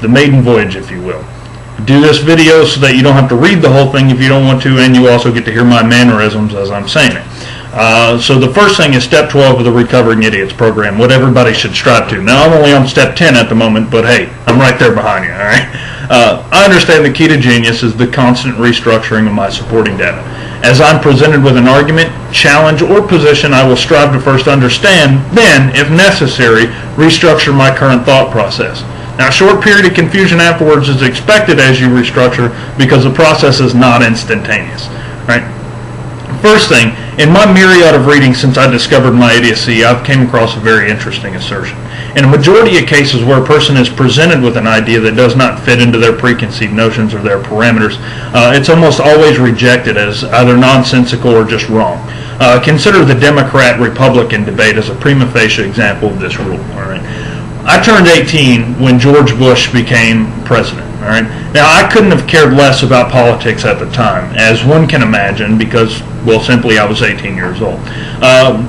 the Maiden Voyage, if you will. Do this video so that you don't have to read the whole thing if you don't want to, and you also get to hear my mannerisms as I'm saying it. So the first thing is step 12 of the Recovering Idiots program, what everybody should strive to. Now, I'm only on step 10 at the moment, but hey, I'm right there behind you, all right? I understand the key to genius is the constant restructuring of my supporting data. As I'm presented with an argument, challenge, or position, I will strive to first understand, then, if necessary, restructure my current thought process. Now, a short period of confusion afterwards is expected as you restructure because the process is not instantaneous, right? First thing, in my myriad of reading since I discovered my idiocy, I've came across a very interesting assertion. In a majority of cases where a person is presented with an idea that does not fit into their preconceived notions or their parameters, it's almost always rejected as either nonsensical or just wrong. Consider the Democrat-Republican debate as a prima facie example of this rule, all right? I turned 18 when George Bush became president. All right. Now, I couldn't have cared less about politics at the time, as one can imagine, because, well, simply I was 18 years old.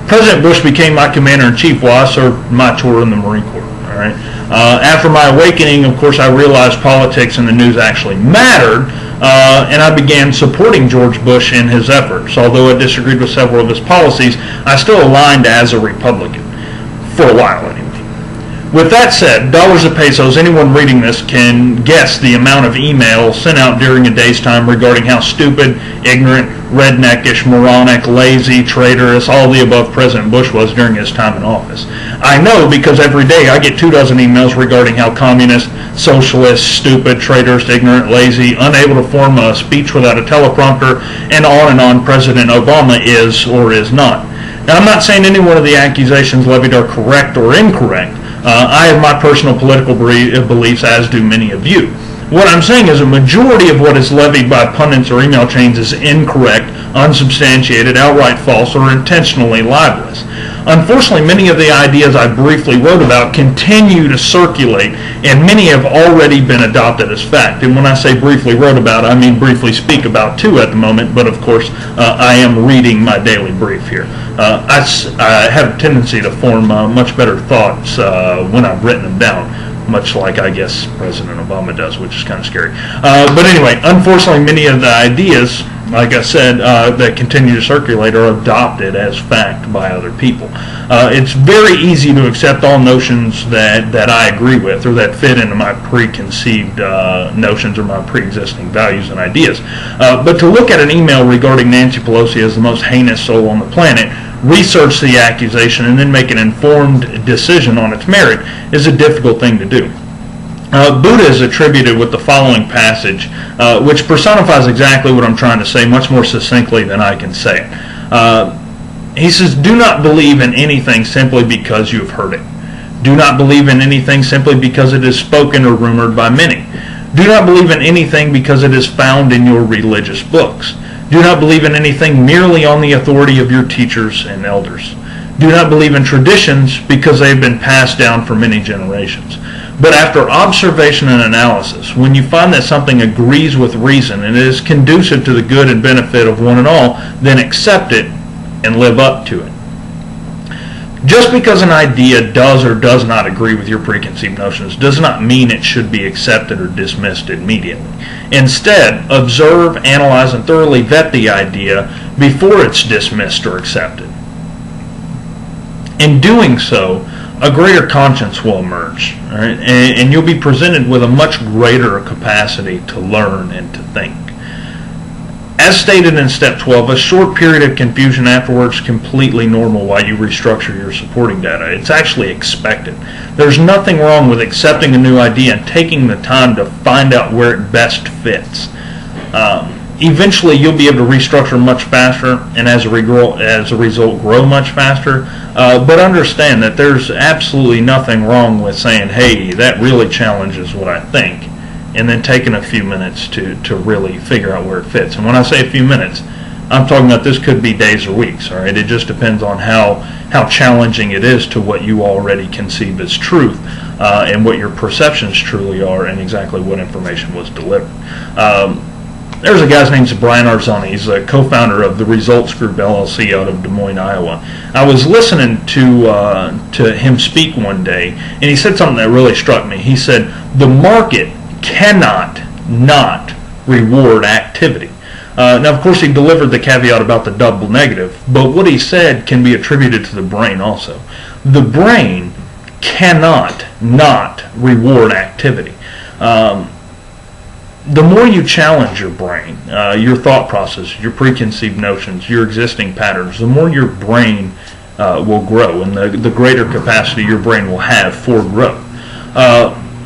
President Bush became my commander-in-chief while I served my tour in the Marine Corps. All right. After my awakening, of course, I realized politics and the news actually mattered, and I began supporting George Bush in his efforts. Although I disagreed with several of his policies, I still aligned as a Republican, for a while anyway. With that said, dollars of pesos, anyone reading this can guess the amount of emails sent out during a day's time regarding how stupid, ignorant, redneckish, moronic, lazy, traitorous, all the above President Bush was during his time in office. I know because every day I get 24 emails regarding how communist, socialist, stupid, traitorous, ignorant, lazy, unable to form a speech without a teleprompter, and on President Obama is or is not. Now, I'm not saying any one of the accusations levied are correct or incorrect. I have my personal political beliefs, as do many of you. What I'm saying is a majority of what is levied by pundits or email chains is incorrect, unsubstantiated, outright false, or intentionally libelous. Unfortunately, many of the ideas I briefly wrote about continue to circulate, and many have already been adopted as fact. And when I say briefly wrote about, I mean briefly speak about two at the moment, but of course I am reading my daily brief here. I have a tendency to form much better thoughts when I've written them down, much like I guess President Obama does, which is kind of scary. But anyway, unfortunately, many of the ideas, like I said, that continue to circulate are adopted as fact by other people. It's very easy to accept all notions that I agree with or that fit into my preconceived notions or my pre-existing values and ideas. But to look at an email regarding Nancy Pelosi as the most heinous soul on the planet, research the accusation, and then make an informed decision on its merit is a difficult thing to do. Buddha is attributed with the following passage, which personifies exactly what I'm trying to say much more succinctly than I can say it. He says, "Do not believe in anything simply because you have heard it. Do not believe in anything simply because it is spoken or rumored by many. Do not believe in anything because it is found in your religious books. Do not believe in anything merely on the authority of your teachers and elders. Do not believe in traditions because they have been passed down for many generations. But after observation and analysis, when you find that something agrees with reason and is conducive to the good and benefit of one and all, then accept it and live up to it." Just because an idea does or does not agree with your preconceived notions does not mean it should be accepted or dismissed immediately. Instead, observe, analyze, and thoroughly vet the idea before it's dismissed or accepted. In doing so, a greater conscience will emerge, right? And you'll be presented with a much greater capacity to learn and to think. As stated in step 12, a short period of confusion afterwards is completely normal while you restructure your supporting data. It's actually expected. There's nothing wrong with accepting a new idea and taking the time to find out where it best fits. Eventually, you'll be able to restructure much faster and as a result grow much faster. But understand that there's absolutely nothing wrong with saying, hey, that really challenges what I think, and then taking a few minutes to really figure out where it fits. And when I say a few minutes, I'm talking about this could be days or weeks. All right, it just depends on how challenging it is to what you already conceive as truth, and what your perceptions truly are, and exactly what information was delivered. There's a guy's name's Brian Arzoni. He's a co-founder of the Results Group LLC out of Des Moines, Iowa. I was listening to him speak one day, and he said something that really struck me. He said, the market cannot not reward activity. Now, of course, he delivered the caveat about the double negative, but what he said can be attributed to the brain also. The brain cannot not reward activity. The more you challenge your brain, your thought process, your preconceived notions, your existing patterns, the more your brain will grow, and the greater capacity your brain will have for growth.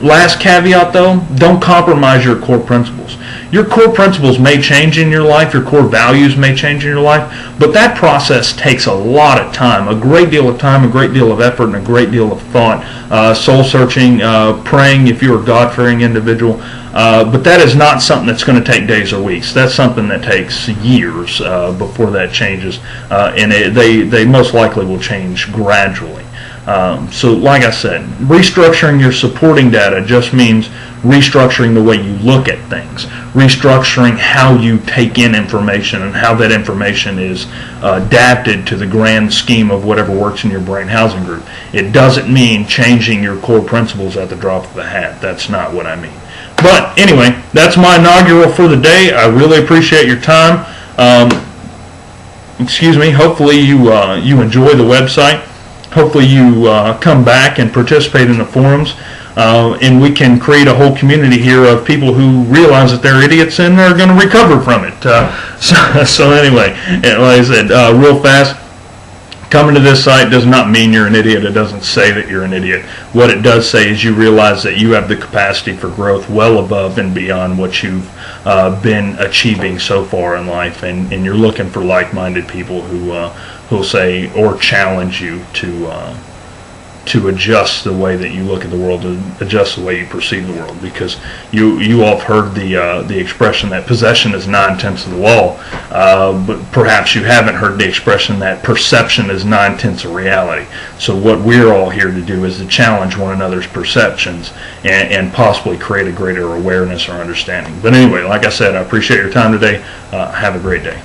Last caveat though, don't compromise your core principles. Your core principles may change in your life, your core values may change in your life, but that process takes a lot of time, a great deal of time, a great deal of effort, and a great deal of thought, soul searching, praying if you're a God-fearing individual. But that is not something that's going to take days or weeks. That's something that takes years before that changes, and they most likely will change gradually. So like I said, restructuring your supporting data just means restructuring the way you look at things, restructuring how you take in information and how that information is adapted to the grand scheme of whatever works in your brain housing group. It doesn't mean changing your core principles at the drop of a hat. That's not what I mean. But anyway, that's my inaugural for the day. I really appreciate your time. Excuse me. Hopefully you enjoy the website. Hopefully you come back and participate in the forums, and we can create a whole community here of people who realize that they're idiots and are going to recover from it. So anyway, like I said, real fast, coming to this site does not mean you're an idiot. It doesn't say that you're an idiot. What it does say is you realize that you have the capacity for growth well above and beyond what you've been achieving so far in life, and you're looking for like-minded people who'll say or challenge you to adjust the way that you look at the world, to adjust the way you perceive the world, because you all have heard the expression that possession is 9/10 of the law, but perhaps you haven't heard the expression that perception is 9/10 of reality. So what we're all here to do is to challenge one another's perceptions and possibly create a greater awareness or understanding. But anyway, like I said, I appreciate your time today. Have a great day.